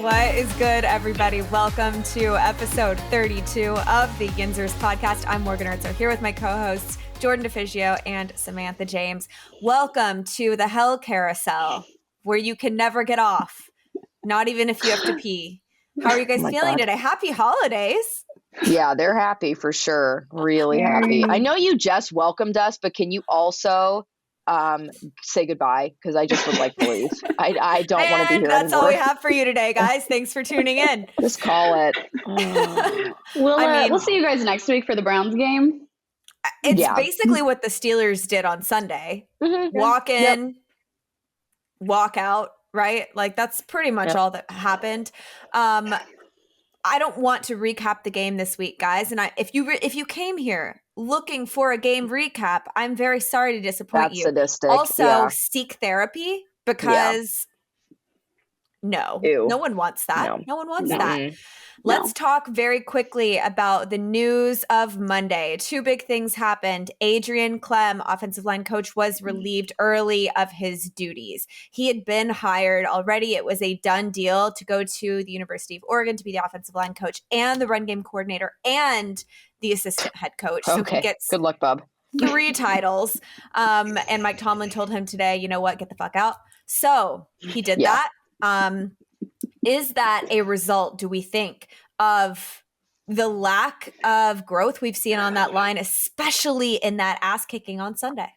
What is good, everybody? Welcome to episode 32 of the Yinzhers podcast. I'm Morgan Ertzo here with my co-hosts, Jordan DeFigio and Samantha James. Welcome to the hell carousel where you can never get off, not even if you have to pee. How are you guys feeling today? Happy holidays. Yeah, they're happy for sure. Really happy. I know you just welcomed us, but can you also say goodbye? Because I just would like to leave. I don't want to be here That's anymore. all we have for you today, guys. Thanks for tuning in. Just call it. We'll see you guys next week for the Browns game. It's basically what the Steelers did on Sunday. Mm-hmm. Walk in, walk out, right? Like that's pretty much all that happened. I don't want to recap the game this week, guys. And if you came here looking for a game recap, I'm very sorry to disappoint you. Sadistic. Also, seek therapy because no one wants that. No one wants that. Let's talk very quickly about the news of Monday. Two big things happened. Adrian Clem, offensive line coach, was relieved early of his duties. He had been hired already. It was a done deal to go to the University of Oregon to be the offensive line coach and the run game coordinator and the assistant head coach. So he gets good luck, Bob. 3 titles. And Mike Tomlin told him today, you know what, get the fuck out. So he did that. Is that a result, do we think, of the lack of growth we've seen on that line, especially in that ass kicking on Sunday?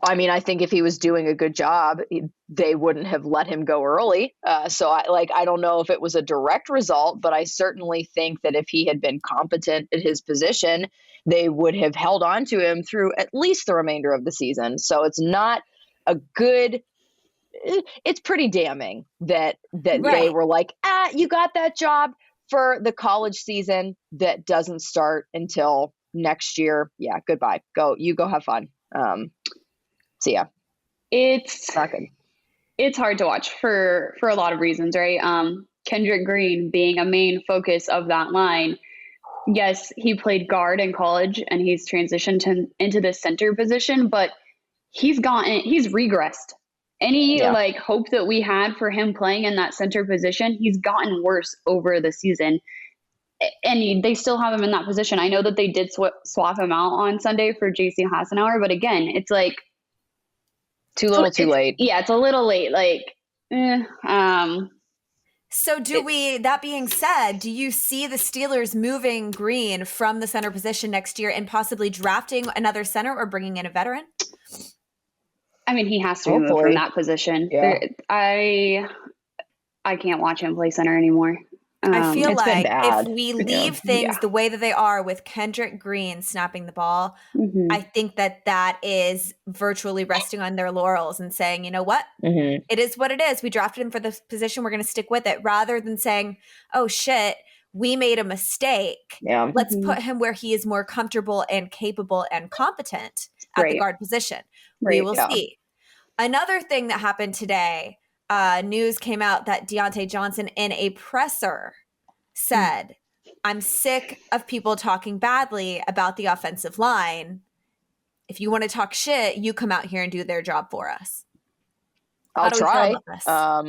I mean, I think if he was doing a good job, they wouldn't have let him go early. So I don't know if it was a direct result, but I certainly think that if he had been competent at his position, they would have held on to him through at least the remainder of the season. So it's not a good. It's pretty damning that they were like, you got that job for the college season that doesn't start until next year. Yeah, goodbye. Go have fun. See ya. It's not good. It's hard to watch for a lot of reasons, right? Kendrick Green being a main focus of that line. Yes, he played guard in college and he's transitioned into the center position, but he's regressed. Any hope that we had for him playing in that center position, he's gotten worse over the season. And they still have him in that position. I know that they did swap him out on Sunday for J.C. Hassenauer, but again, it's like too little, too late. Yeah, it's a little late. So that being said, do you see the Steelers moving Green from the center position next year and possibly drafting another center or bringing in a veteran? I mean, he has to move from that position. Yeah. I can't watch him play center anymore. I feel like if we leave things the way that they are with Kendrick Green snapping the ball, I think that is virtually resting on their laurels and saying, you know what, it is what it is. We drafted him for this position. We're going to stick with it rather than saying, oh shit, we made a mistake. Yeah. Let's put him where he is more comfortable and capable and competent at the guard position. We will see. Another thing that happened today, news came out that Deontay Johnson in a presser said, I'm sick of people talking badly about the offensive line. If you want to talk shit, you come out here and do their job for us. I'll try. I'll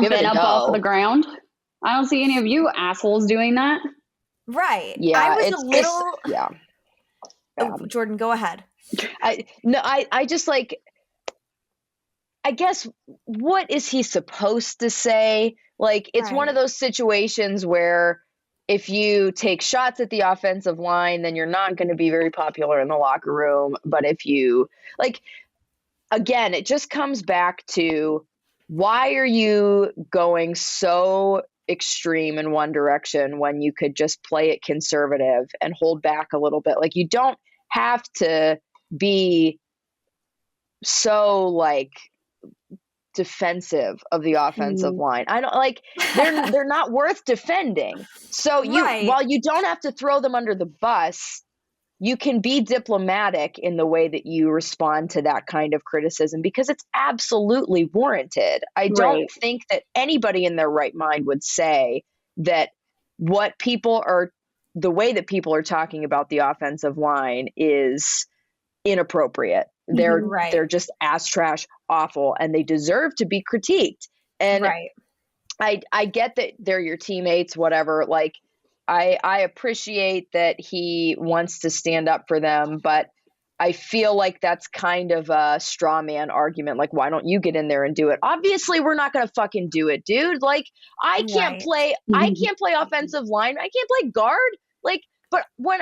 give it a go. Off the ground. I don't see any of you assholes doing that. Right. Yeah. I was a little. Oh, Jordan, go ahead. I just I guess, what is he supposed to say? It's one of those situations where if you take shots at the offensive line, then you're not going to be very popular in the locker room. But if you, again, it just comes back to, why are you going so extreme in one direction when you could just play it conservative and hold back a little bit? You don't have to be so defensive of the offensive line. I don't they're not worth defending. So while you don't have to throw them under the bus, you can be diplomatic in the way that you respond to that kind of criticism, because it's absolutely warranted. I don't think that anybody in their right mind would say that the way that people are talking about the offensive line is inappropriate. They're just ass trash, awful, and they deserve to be critiqued. And I get that they're your teammates, whatever. Like, I appreciate that he wants to stand up for them, but I feel like that's kind of a straw man argument. Like, why don't you get in there and do it? Obviously, we're not going to fucking do it, dude. Like, I can't play offensive line. I can't play guard. Like, but when,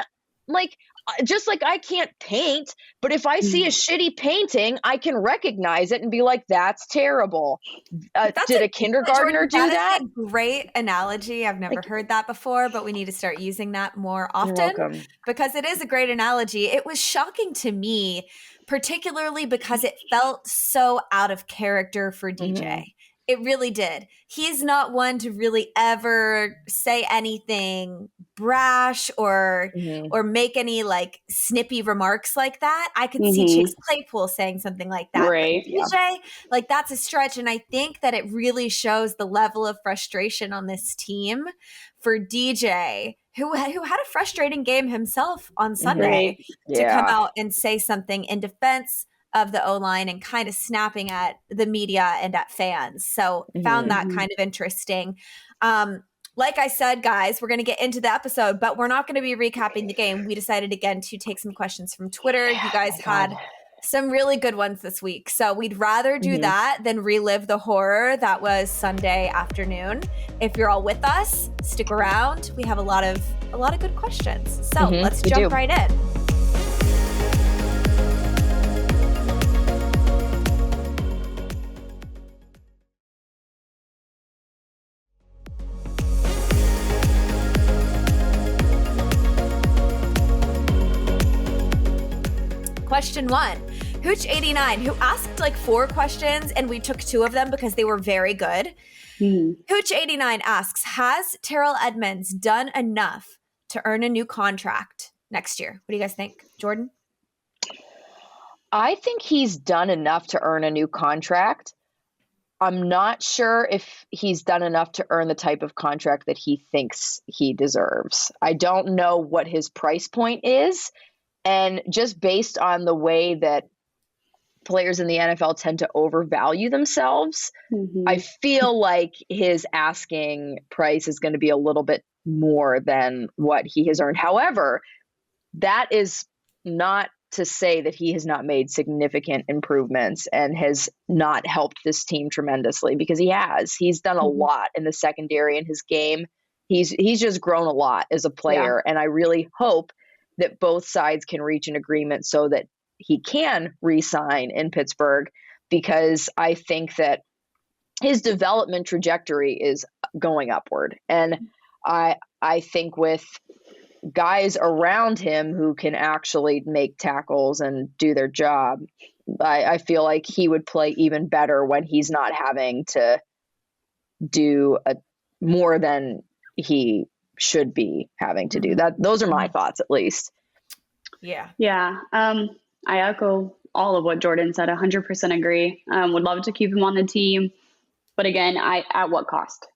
like, just like I can't paint, but if I see a shitty painting, I can recognize it and be like, that's terrible. Did a kindergartner do that? That is a great analogy. I've never heard that before, but we need to start using that more often because it is a great analogy. It was shocking to me, particularly because it felt so out of character for DJ. It really did. He's not one to really ever say anything brash or make any like snippy remarks like that. I could see Chase Claypool saying something like that. Right. But DJ, like that's a stretch. And I think that it really shows the level of frustration on this team for DJ, who had a frustrating game himself on Sunday to come out and say something in defense of the O-line and kind of snapping at the media and at fans. So found that kind of interesting. Like I said, guys, we're going to get into the episode, but we're not going to be recapping the game. We decided again to take some questions from Twitter. You guys had some really good ones this week. So we'd rather do that than relive the horror that was Sunday afternoon. If you're all with us, stick around. We have a lot of good questions. So let's jump right in. Question 1, Hooch89, who asked like 4 questions and we took 2 of them because they were very good. Hooch89 asks, has Terrell Edmonds done enough to earn a new contract next year? What do you guys think? Jordan? I think he's done enough to earn a new contract. I'm not sure if he's done enough to earn the type of contract that he thinks he deserves. I don't know what his price point is. And just based on the way that players in the NFL tend to overvalue themselves, I feel like his asking price is going to be a little bit more than what he has earned. However, that is not to say that he has not made significant improvements and has not helped this team tremendously, because he has. He's done a lot in the secondary in his game. He's just grown a lot as a player, and I really hope that both sides can reach an agreement so that he can re-sign in Pittsburgh, because I think that his development trajectory is going upward. And I think with guys around him who can actually make tackles and do their job, I feel like he would play even better when he's not having to do more than he should be having to do. Those are my thoughts, at least. Yeah. I echo all of what Jordan said. 100% agree. Would love to keep him on the team, but again, at what cost?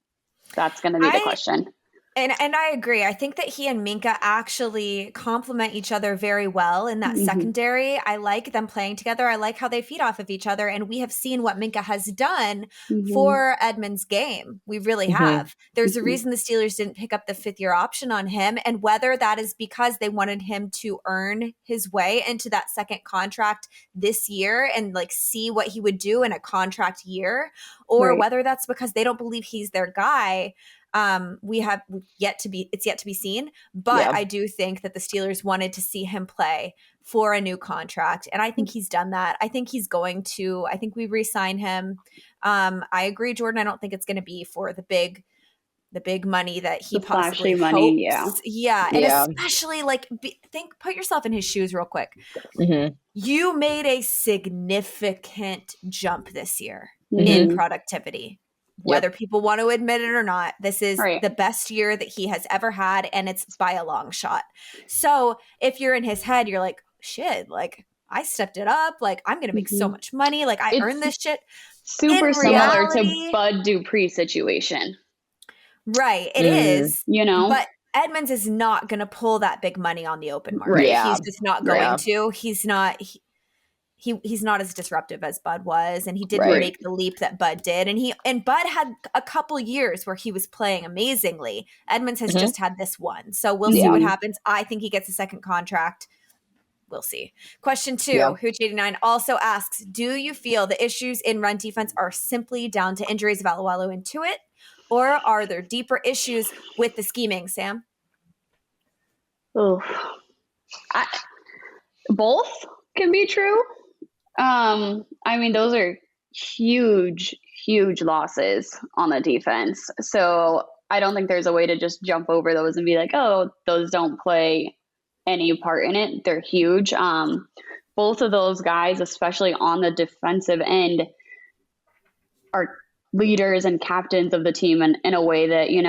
That's going to be the question. And I agree. I think that he and Minkah actually complement each other very well in that secondary. I like them playing together. I like how they feed off of each other. And we have seen what Minkah has done for Edmonds' game. We really have. There's a reason the Steelers didn't pick up the 5th-year option on him. And whether that is because they wanted him to earn his way into that second contract this year and like see what he would do in a contract year, or whether that's because they don't believe he's their guy. It's yet to be seen, but I do think that the Steelers wanted to see him play for a new contract. And I think he's done that. I think he's going to, I think we re-sign him. I agree, Jordan. I don't think it's going to be for the big money that he possibly hopes. Money, and especially like, put yourself in his shoes real quick. You made a significant jump this year in productivity. Whether people want to admit it or not, this is the best year that he has ever had, and it's by a long shot. So if you're in his head, you're like, shit, like I stepped it up. Like I'm going to make so much money. Like I earned this shit. Super similar to Bud Dupree situation. Right. It is. You know, but Edmonds is not going to pull that big money on the open market. He's just not going to. He's not. he's not as disruptive as Bud was, and he didn't make the leap that Bud did. And Bud had a couple years where he was playing amazingly. Edmonds has just had this one. So we'll see what happens. I think he gets a second contract. We'll see. Question 2, Hooch89 also asks, do you feel the issues in run defense are simply down to injuries of Alualu and Tuitt, or are there deeper issues with the scheming, Sam? Oh, both can be true. I mean, those are huge losses on the defense. So I don't think there's a way to just jump over those and be like, oh, those don't play any part in it. They're huge. Both of those guys, especially on the defensive end, are leaders and captains of the team in a way that, you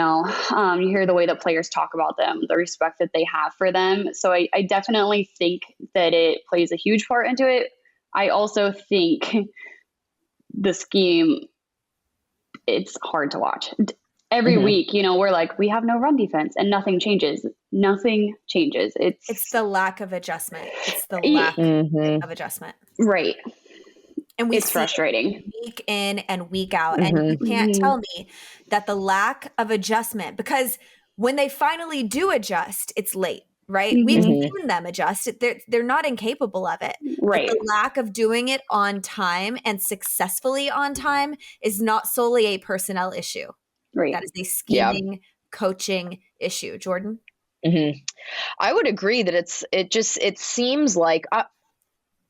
hear the way that players talk about them, the respect that they have for them. So I definitely think that it plays a huge part into it. I also think the scheme, it's hard to watch. Every week, we're like, we have no run defense and nothing changes. Nothing changes. It's the lack of adjustment. It's the lack of adjustment. Right. And it's frustrating week in and week out. And you can't tell me that the lack of adjustment, because when they finally do adjust, it's late, right? We've seen them adjust. They're not incapable of it. Right. But the lack of doing it on time and successfully on time is not solely a personnel issue. Right. That is a scheming, coaching issue. Jordan? I would agree that it seems like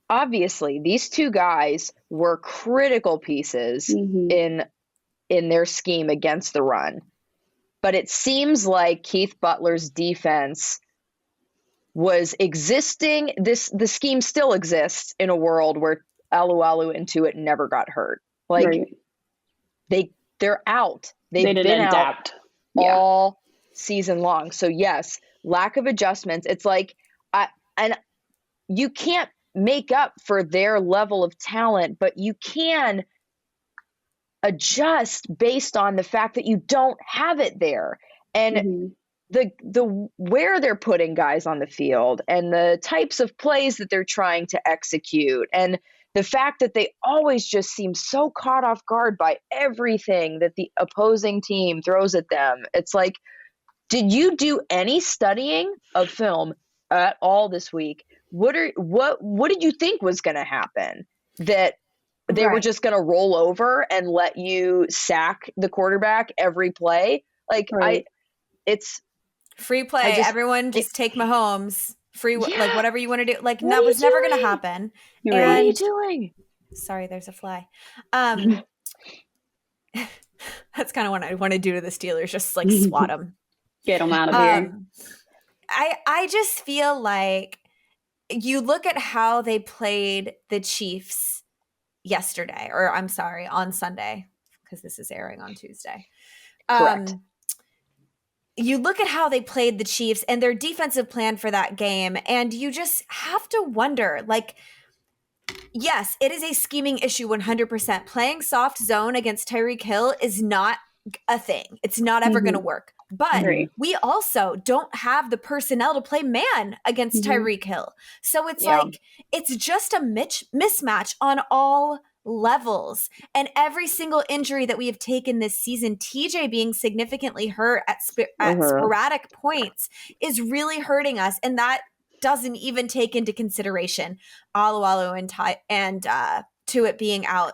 obviously these two guys were critical pieces in their scheme against the run. But it seems like Keith Butler's defense was existing. The scheme still exists in a world where Alualu and Tuitt never got hurt. They're out. They've been out all season long. So yes, lack of adjustments. It's like, and you can't make up for their level of talent, but you can adjust based on the fact that you don't have it there. And the where they're putting guys on the field and the types of plays that they're trying to execute, and the fact that they always just seem so caught off guard by everything that the opposing team throws at them. It's like, did you do any studying of film at all this week? What did you think was going to happen? That they were just going to roll over and let you sack the quarterback every play? It's free play. Everyone just take Mahomes. Free, whatever you want to do. That was never going to happen. What are you doing? Sorry, there's a fly. That's kind of what I want to do to the Steelers. Just swat them. Get them out of here. I just feel like you look at how they played the Chiefs yesterday, or I'm sorry, on Sunday, because this is airing on Tuesday. Correct. You look at how they played the Chiefs and their defensive plan for that game, and you just have to wonder, yes, it is a scheming issue 100%. Playing soft zone against Tyreek Hill is not a thing. It's not ever going to work. But we also don't have the personnel to play man against Tyreek Hill. So it's it's just a mismatch on all levels. And every single injury that we have taken this season, TJ being significantly hurt at sporadic points, is really hurting us. And that doesn't even take into consideration Alualu and Tuitt being out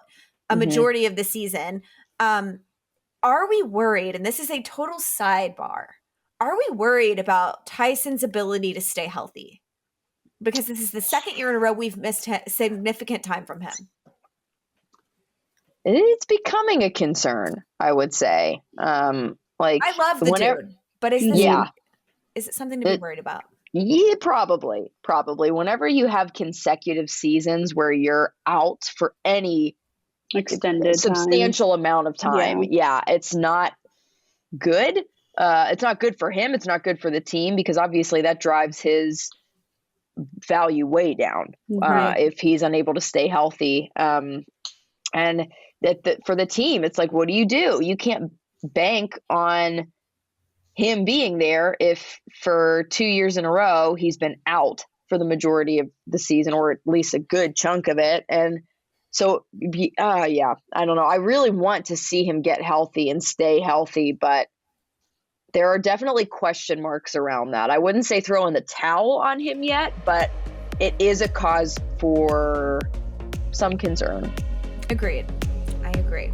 a majority of the season. Are we worried, and this is a total sidebar, are we worried about Tyson's ability to stay healthy? Because this is the second year in a row we've missed significant time from him. It's becoming a concern, I would say. I love the dude, but is it something to be worried about? Yeah, probably. Whenever you have consecutive seasons where you're out for any extended substantial amount of time, it's not good. It's not good for him. It's not good for the team, because obviously that drives his value way down if he's unable to stay healthy. And for the team, it's like, what do? You can't bank on him being there if for 2 years in a row he's been out for the majority of the season, or at least a good chunk of it. And so, yeah, I don't know. I really want to see him get healthy and stay healthy, but there are definitely question marks around that. I wouldn't say throw in the towel on him yet, but it is a cause for some concern. Agreed. I agree.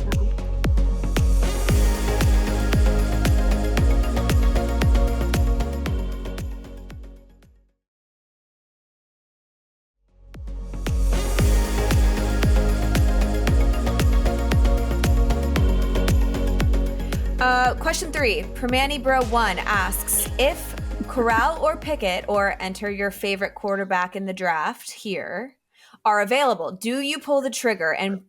Question 3, Permani Bro 1 asks, if Corral or Pickett, or enter your favorite quarterback in the draft here, are available, do you pull the trigger and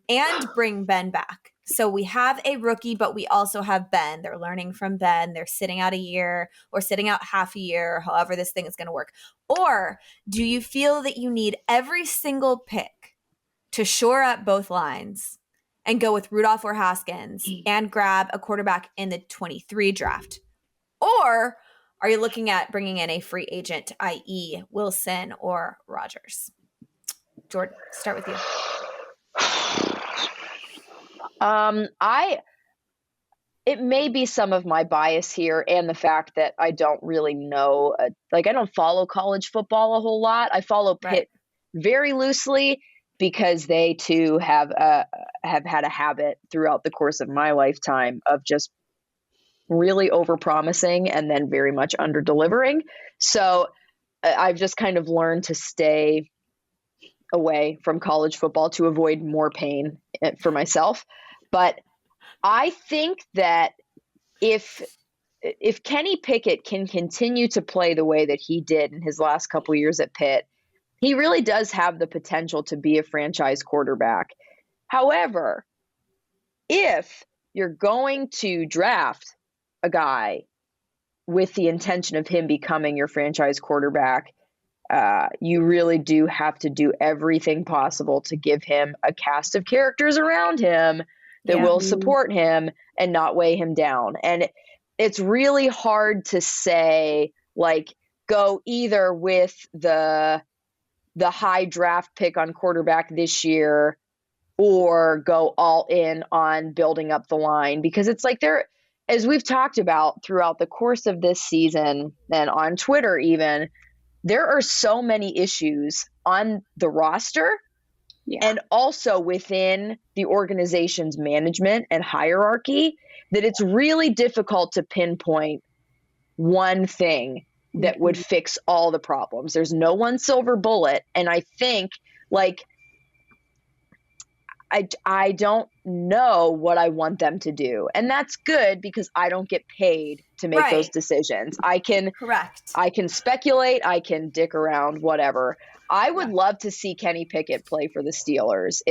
bring Ben back? So we have a rookie, but we also have Ben. They're learning from Ben. They're sitting out a year or sitting out half a year, however this thing is going to work. Or do you feel that you need every single pick to shore up both lines and go with Rudolph or Haskins and grab a quarterback in the 23 draft? Or are you looking at bringing in a free agent, i.e. Wilson or Rodgers? Jordan, start with you. It may be some of my bias here and the fact that I don't really know, I don't follow college football a whole lot. I follow Pitt very loosely because they too have had a habit throughout the course of my lifetime of just really overpromising and then very much under-delivering. So I've just kind of learned to stay away from college football to avoid more pain for myself. But I think that if Kenny Pickett can continue to play the way that he did in his last couple years at Pitt, he really does have the potential to be a franchise quarterback. However, if you're going to draft a guy with the intention of him becoming your franchise quarterback, you really do have to do everything possible to give him a cast of characters around him that will support him and not weigh him down. And it's really hard to say, go either with the high draft pick on quarterback this year or go all in on building up the line, because it's as we've talked about throughout the course of this season and on Twitter even, there are so many issues on the roster and also within the organization's management and hierarchy that it's really difficult to pinpoint one thing that would fix all the problems. There's no one silver bullet. And I think I don't know what I want them to do. And that's good because I don't get paid to make those decisions. I can speculate, I can dick around, whatever. I would love to see Kenny Pickett play for the Steelers.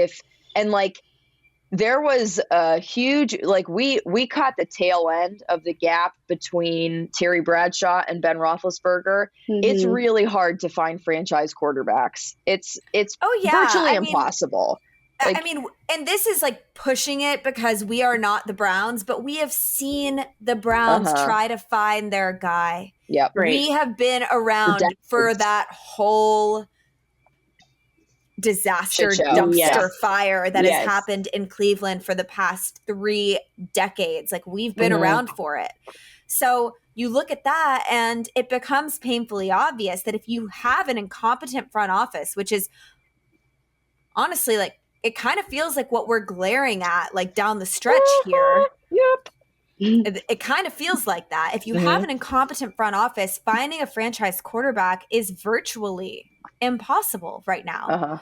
There was a huge, we caught the tail end of the gap between Terry Bradshaw and Ben Roethlisberger. Mm-hmm. It's really hard to find franchise quarterbacks. It's virtually impossible. And this is pushing it because we are not the Browns, but we have seen the Browns try to find their guy. Yep. Right. We have been around for that whole disaster dumpster fire that has happened in Cleveland for the past 3 decades. We've been around for it. So you look at that and it becomes painfully obvious that if you have an incompetent front office, which is honestly it kind of feels like what we're glaring at down the stretch here. Yep. It kind of feels like that. If you have an incompetent front office, finding a franchise quarterback is virtually impossible right now.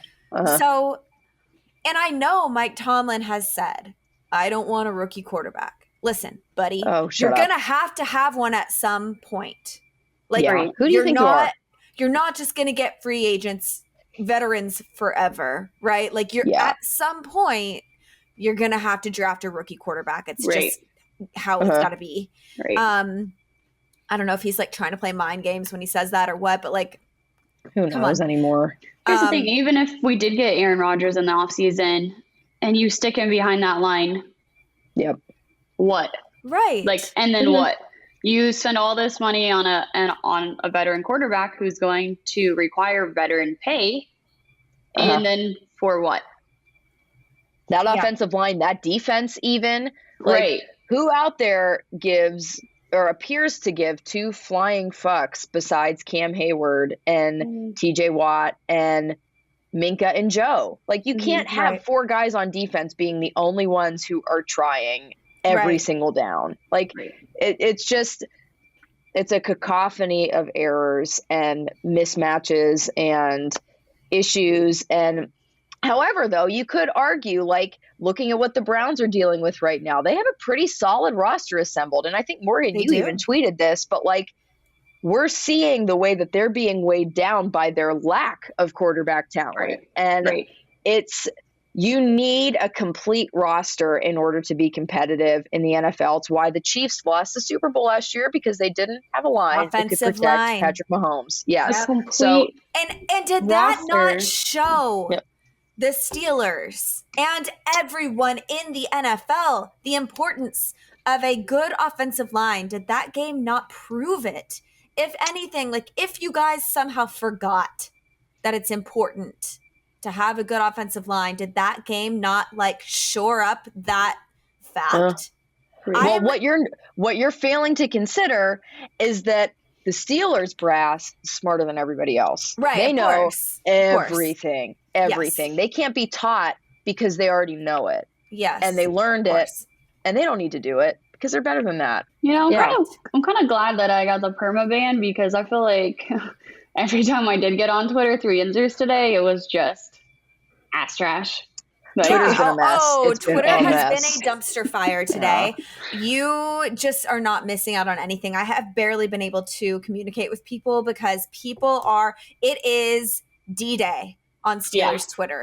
So, and I know Mike Tomlin has said, I don't want a rookie quarterback. Listen, buddy, you're going to have one at some point. Who do you think you are? You're not just going to get free agents, veterans forever, right? At some point, you're going to have to draft a rookie quarterback. It's just how it's got to be. Right. I don't know if he's trying to play mind games when he says that or what, but who knows anymore? Here's the thing. Even if we did get Aaron Rodgers in the offseason and you stick him behind that line. Yep. What? Right. And then what? You spend all this money on a veteran quarterback who's going to require veteran pay, and then for what? That offensive line, that defense, even right? Who out there gives or appears to give two flying fucks besides Cam Hayward and T.J. Watt and Minka and Joe? Like, you can't have four guys on defense being the only ones who are trying every single down. Like, it's a cacophony of errors and mismatches and issues. And however, though, you could argue, like, looking at what the Browns are dealing with right now, they have a pretty solid roster assembled. And I think, Morgan, you even tweeted this, but like, we're seeing the way that they're being weighed down by their lack of quarterback talent. And you need a complete roster in order to be competitive in the NFL. It's why the Chiefs lost the Super Bowl last year, because they didn't have a line that could protect Patrick Mahomes. Yes. So, and did that not show the Steelers and everyone in the NFL the importance of a good offensive line? Did that game not prove it? If anything, like, if you guys somehow forgot that it's important to have a good offensive line, did that game not like shore up that fact? Well, what you're failing to consider is that the Steelers brass is smarter than everybody else. Right. They know everything. Everything. Yes. They can't be taught because they already know it. Yes. And they learned it, and they don't need to do it because they're better than that. You know, I'm kind of glad that I got the perma ban, because I feel like every time I did get on Twitter through Yinzhers today, it was just ass trash. Twitter's been a mess. Twitter has been a dumpster fire today. You just are not missing out on anything. I have barely been able to communicate with people because it is D-Day on Steelers Twitter.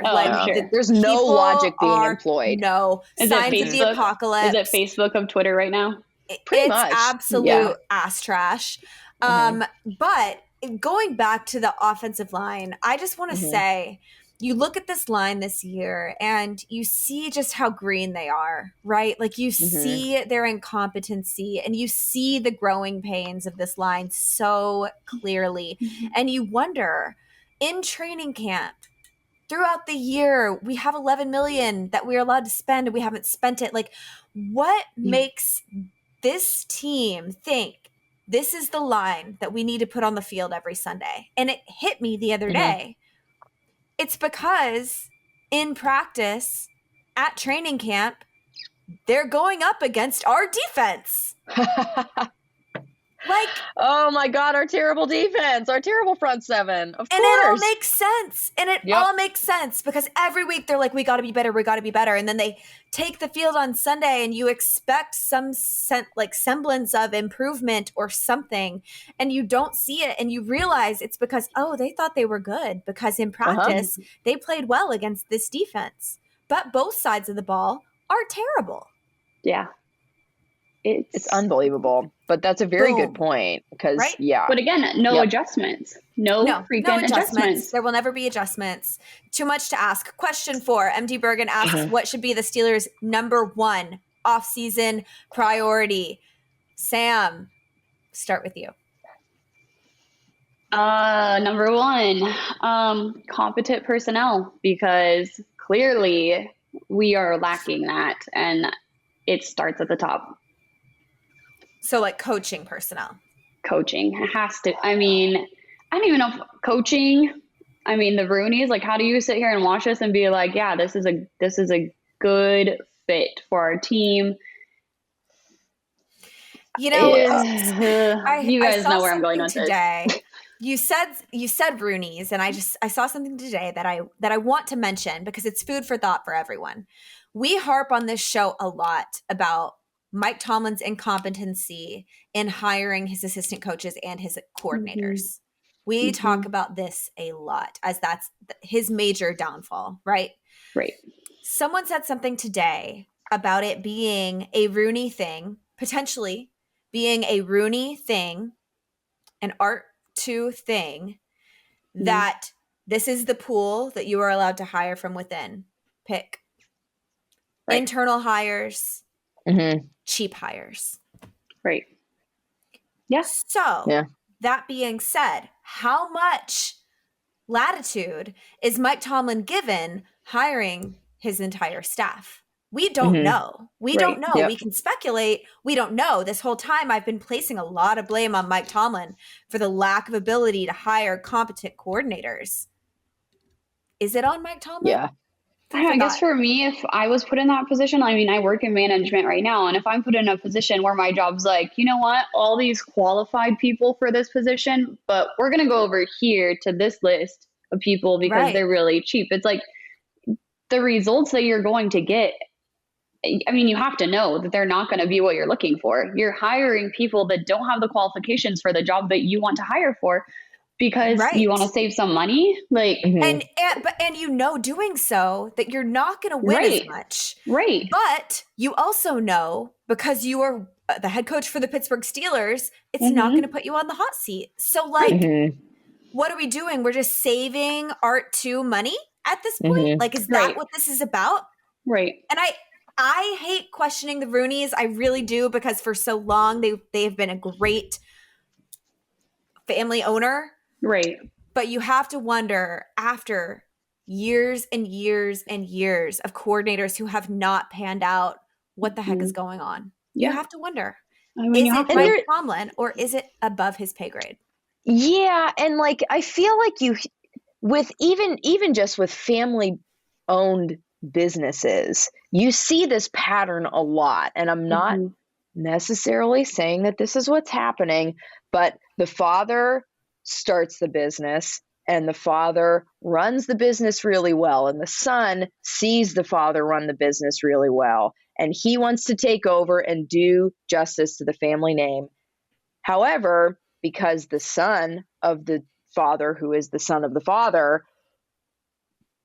There's no logic being employed. No. Signs of the apocalypse. Is it Facebook of Twitter right now? Pretty much. It's absolute ass trash. But going back to the offensive line, I just want to say, you look at this line this year and you see just how green they are, right? Like, you see their incompetency and you see the growing pains of this line so clearly. And you wonder, in training camp, throughout the year, we have $11 million that we're allowed to spend and we haven't spent it. Like, what makes this team think this is the line that we need to put on the field every Sunday? And it hit me the other day. It's because in practice at training camp, they're going up against our defense. Like, oh my God, our terrible defense, our terrible front seven. Of course. And it all makes sense. And it all makes sense because every week they're like, we got to be better. We got to be better. And then they take the field on Sunday and you expect some semblance of improvement or something. And you don't see it. And you realize it's because, they thought they were good because in practice they played well against this defense. But both sides of the ball are terrible. Yeah. It's unbelievable, but that's a very good point because But again, no adjustments, no freaking adjustments. There will never be adjustments. Too much to ask. Question 4: MD Bergen asks, what should be the Steelers' number 1 offseason priority? Sam, start with you. Number 1, competent personnel, because clearly we are lacking that, and it starts at the top. So like coaching personnel. Coaching has to. I mean, I don't even know if coaching. I mean, the Rooneys. Like, how do you sit here and watch this and be like, yeah, this is a good fit for our team? You know, you guys know where I'm going on today. You said Rooneys, and I saw something today that I want to mention because it's food for thought for everyone. We harp on this show a lot about Mike Tomlin's incompetency in hiring his assistant coaches and his coordinators. We talk about this a lot as that's his major downfall, right? Right. Someone said something today about it being a Rooney thing, potentially being a Rooney thing, an Art 2 thing, that this is the pool that you are allowed to hire from within. Pick. Internal hires, cheap hires. Right. Yes. So that being said, how much latitude is Mike Tomlin given hiring his entire staff? We don't know. We don't know. Yep. We can speculate. We don't know. This whole time I've been placing a lot of blame on Mike Tomlin for the lack of ability to hire competent coordinators. Is it on Mike Tomlin? Yeah. I guess for me, if I was put in that position, I mean, I work in management right now. And if I'm put in a position where my job's like, you know what, all these qualified people for this position, but we're going to go over here to this list of people because they're really cheap. It's like the results that you're going to get. I mean, you have to know that they're not going to be what you're looking for. You're hiring people that don't have the qualifications for the job that you want to hire for because you want to save some money. Like, and you know, doing so that you're not going to win as much. Right. But you also know, because you are the head coach for the Pittsburgh Steelers, it's not going to put you on the hot seat. So like, what are we doing? We're just saving Art 2 money at this point? Like, is that what this is about? Right. And I hate questioning the Rooneys. I really do, because for so long they have been a great family owner. Right. But you have to wonder, after years and years and years of coordinators who have not panned out, what the heck is going on? You have to wonder. I mean, is it Mike Tomlin, or is it above his pay grade? Yeah, and like I feel like with even just with family owned businesses, you see this pattern a lot. And I'm not necessarily saying that this is what's happening, but the father starts the business and the father runs the business really well, and the son sees the father run the business really well, and he wants to take over and do justice to the family name. However, because the son of the father, who is the son of the father,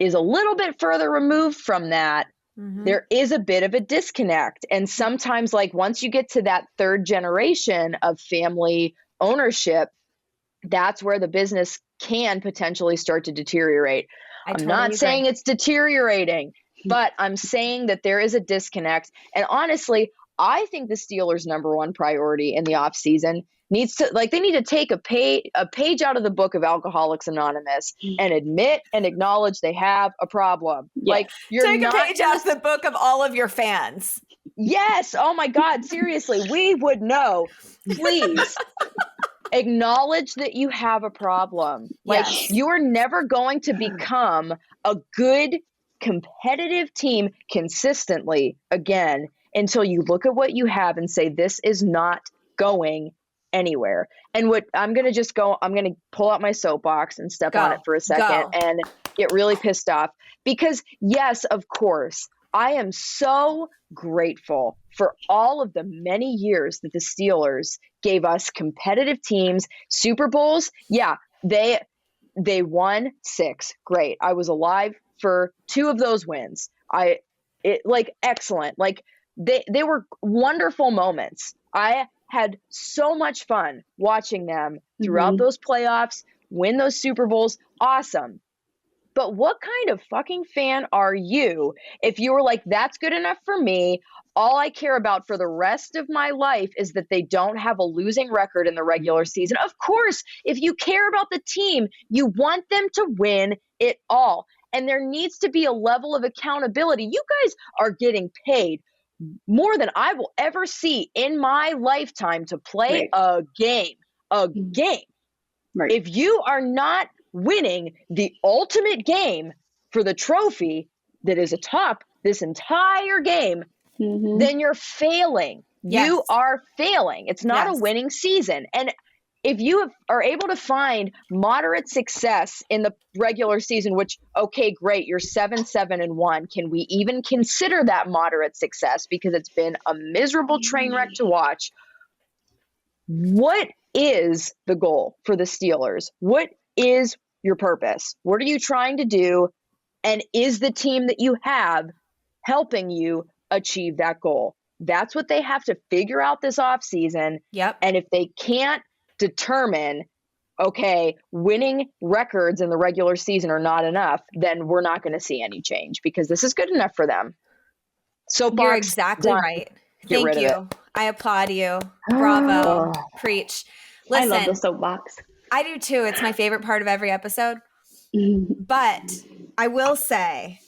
is a little bit further removed from that, there is a bit of a disconnect. And sometimes, like, once you get to that third generation of family ownership, that's where the business can potentially start to deteriorate. I'm not saying it's deteriorating, but I'm saying that there is a disconnect. And honestly, I think the Steelers' number one priority in the offseason needs to, like, they need to take a page out of the book of Alcoholics Anonymous and admit and acknowledge they have a problem. Yes. Like, you're take a page out of the book of all of your fans. Yes. Oh my God. Seriously, we would know. Please acknowledge that you have a problem. Like, you are never going to become a good competitive team consistently again until you look at what you have and say, this is not going anywhere. And what I'm going to pull out my soapbox and step on it for a second and get really pissed off, because yes, of course, I am so grateful for all of the many years that the Steelers gave us competitive teams, Super Bowls. Yeah, they won 6. Great. I was alive for 2 of those wins. Excellent. Like, they were wonderful moments. I had so much fun watching them throughout those playoffs, win those Super Bowls. Awesome. But what kind of fucking fan are you if you were like, that's good enough for me? All I care about for the rest of my life is that they don't have a losing record in the regular season. Of course, if you care about the team, you want them to win it all. And there needs to be a level of accountability. You guys are getting paid more than I will ever see in my lifetime to play a game. Right. If you are not winning the ultimate game for the trophy that is atop this entire game, then you're failing. Yes. You are failing. It's not a winning season. And if you are able to find moderate success in the regular season, which, okay, great, you're 7-1. Can we even consider that moderate success? Because it's been a miserable train wreck to watch. What is the goal for the Steelers? What is your purpose? What are you trying to do? And is the team that you have helping you achieve that goal? That's what they have to figure out this offseason. Yep. And if they can't determine, okay, winning records in the regular season are not enough, then we're not going to see any change, because this is good enough for them. Soapbox, you're exactly right. Thank you. I applaud you. Bravo. Preach. Listen, I love the soapbox. I do too. It's my favorite part of every episode. But I will say,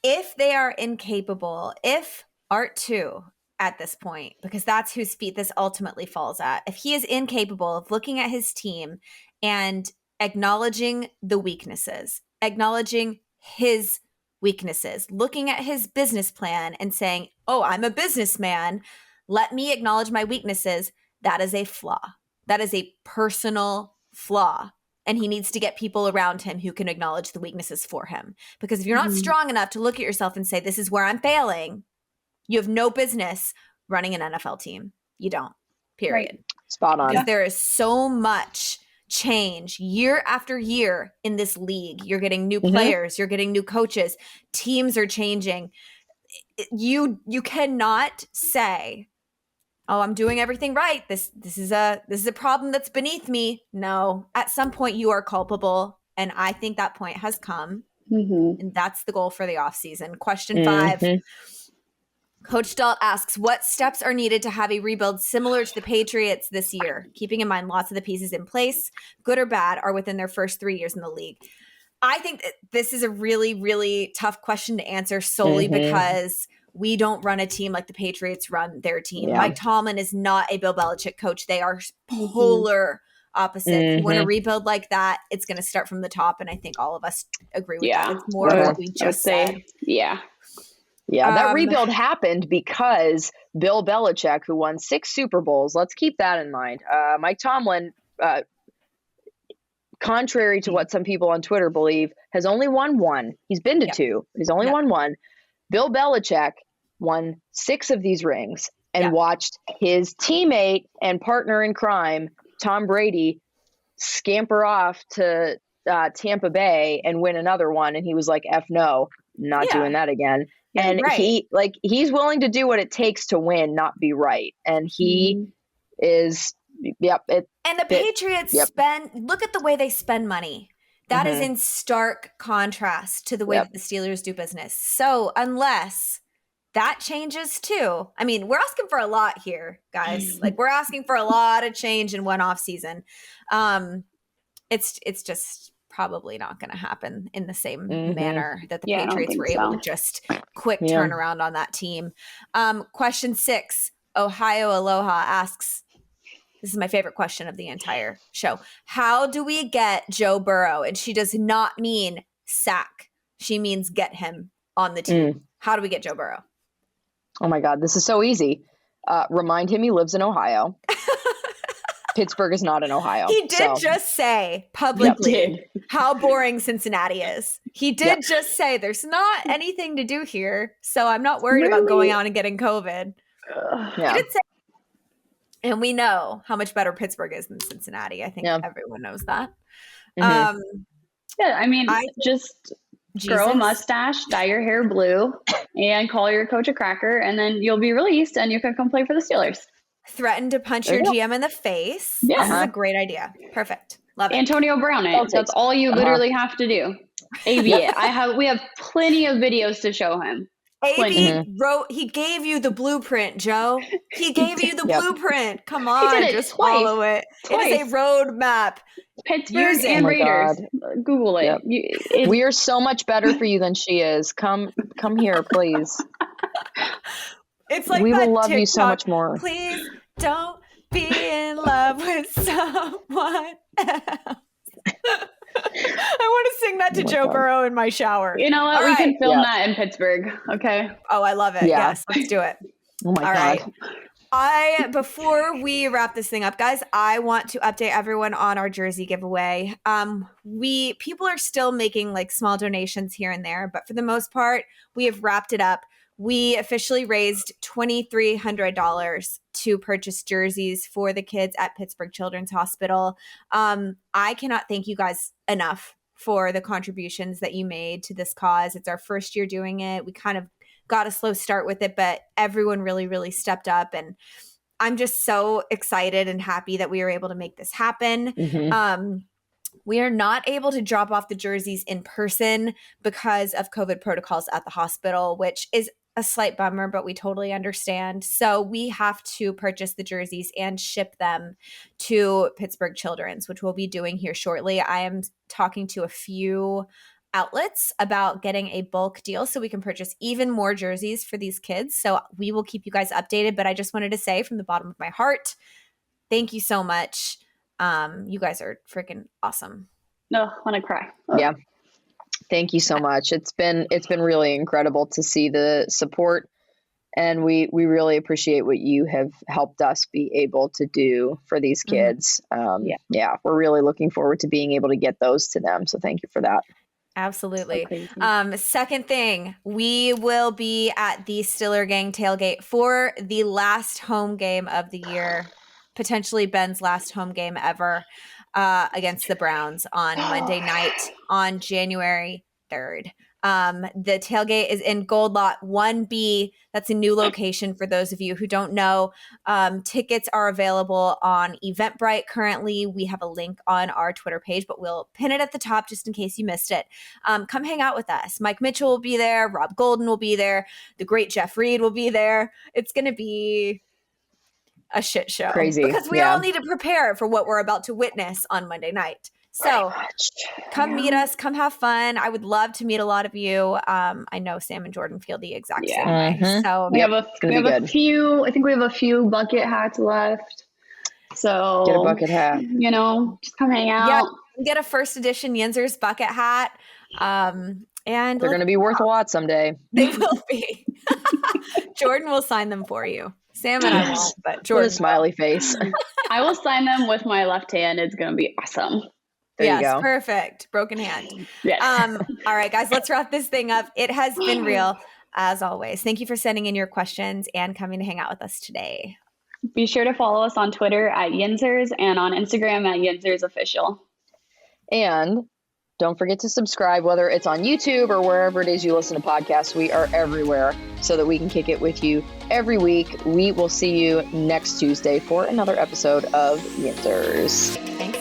if they are incapable, if Art 2 at this point, because that's whose feet this ultimately falls at, if he is incapable of looking at his team and acknowledging the weaknesses, acknowledging his weaknesses, looking at his business plan and saying, oh, I'm a businessman, let me acknowledge my weaknesses, that is a flaw. That is a personal flaw. And he needs to get people around him who can acknowledge the weaknesses for him. Because if you're not strong enough to look at yourself and say, this is where I'm failing, you have no business running an NFL team. You don't, period. Right. Spot on. Because there is so much change year after year in this league. You're getting new players. You're getting new coaches. Teams are changing. You cannot say, oh, I'm doing everything right. This is a problem that's beneath me. No, at some point you are culpable. And I think that point has come. And that's the goal for the offseason. Question 5. Coach Dahl asks, what steps are needed to have a rebuild similar to the Patriots this year? Keeping in mind lots of the pieces in place, good or bad, are within their first 3 years in the league. I think that this is a really, really tough question to answer solely because we don't run a team like the Patriots run their team. Yeah. Mike Tomlin is not a Bill Belichick coach. They are polar opposites. You want to rebuild like that, it's going to start from the top. And I think all of us agree with that. It's more of what we just said. Yeah. Yeah, that rebuild happened because Bill Belichick, who won 6 Super Bowls, let's keep that in mind. Mike Tomlin, contrary to what some people on Twitter believe, has only won 1. He's been to 2. He's only won 1. Bill Belichick won 6 of these rings and watched his teammate and partner in crime, Tom Brady, scamper off to Tampa Bay and win another one. And he was like, F no, not doing that again. And he's willing to do what it takes to win, not be right. And he is, and the Patriots look at the way they spend money. That is in stark contrast to the way that the Steelers do business. So unless that changes too, I mean, we're asking for a lot here, guys. Like we're asking for a lot of change in one off season. It's just probably not going to happen in the same manner that the Patriots were able to just quick turnaround on that team. Question 6, Ohio Aloha asks, this is my favorite question of the entire show. How do we get Joe Burrow? And she does not mean sack. She means get him on the team. How do we get Joe Burrow? Oh my God, this is so easy. Remind him he lives in Ohio. Pittsburgh is not in Ohio. He did just say publicly how boring Cincinnati is. He did just say there's not anything to do here, so I'm not worried about going out and getting COVID. He did say, and we know how much better Pittsburgh is than Cincinnati. I think everyone knows that. I mean, just grow a mustache, dye your hair blue, and call your coach a cracker, and then you'll be released and you can come play for the Steelers. Threaten to punch your GM in the face. This is a great idea. Perfect. Love it. Antonio Brown it. That's all you literally have to do. AB, we have plenty of videos to show him. AB wrote, he gave you the blueprint, Joe. He gave you the blueprint. Come on, just follow it. It is a roadmap. Pittsburgh and Raiders. Google it. We are so much better for you than she is. Come here, please. It's like we that will love TikTok, you so much more. Please don't be in love with someone else. I want to sing that to Joe Burrow in my shower. You know what? We can film that in Pittsburgh. Okay. Oh, I love it. Yes, let's do it. Oh my God. Right. Before we wrap this thing up, guys, I want to update everyone on our jersey giveaway. People are still making like small donations here and there, but for the most part, we have wrapped it up. We officially raised $2,300 to purchase jerseys for the kids at Pittsburgh Children's Hospital. I cannot thank you guys enough for the contributions that you made to this cause. It's our first year doing it. We kind of got a slow start with it, but everyone really, really stepped up. And I'm just so excited and happy that we were able to make this happen. We are not able to drop off the jerseys in person because of COVID protocols at the hospital, which is a slight bummer, but we totally understand. So we have to purchase the jerseys and ship them to Pittsburgh Children's, which we'll be doing here shortly. I am talking to a few outlets about getting a bulk deal so we can purchase even more jerseys for these kids. So we will keep you guys updated, but I just wanted to say from the bottom of my heart, thank you so much. You guys are freaking awesome. No, I want to cry. Oh. Yeah. Thank you so much. It's been really incredible to see the support, and we really appreciate what you have helped us be able to do for these kids. Yeah, we're really looking forward to being able to get those to them. So thank you for that. Absolutely. Second thing, we will be at the Stiller Gang tailgate for the last home game of the year, potentially Ben's last home game ever, against the Browns on Monday night on January 3rd. The tailgate is in Gold Lot 1B. That's a new location for those of you who don't know. Tickets are available on Eventbrite currently. We have a link on our Twitter page, but we'll pin it at the top just in case you missed it. Come hang out with us. Mike Mitchell will be there. Rob Golden will be there. The great Jeff Reed will be there. It's going to be a shit show. Crazy. Because we all need to prepare for what we're about to witness on Monday night. So come meet us, come have fun. I would love to meet a lot of you. I know Sam and Jordan feel the exact same way. So we have a few, I think we have a few bucket hats left. So get a bucket hat. Just come hang out. Yeah, get a first edition Yinzhers bucket hat. And they're going to be worth a lot someday. They will be. Jordan will sign them for you. Sam and I won't, but Jordan. With a smiley face. I will sign them with my left hand. It's going to be awesome. There you go. Perfect. Broken hand. Yes. All right, guys, let's wrap this thing up. It has been real, as always. Thank you for sending in your questions and coming to hang out with us today. Be sure to follow us on Twitter at Yinzhers and on Instagram at Yinzhers Official. And don't forget to subscribe, whether it's on YouTube or wherever it is you listen to podcasts. We are everywhere so that we can kick it with you every week. We will see you next Tuesday for another episode of Yinzhers. Thanks.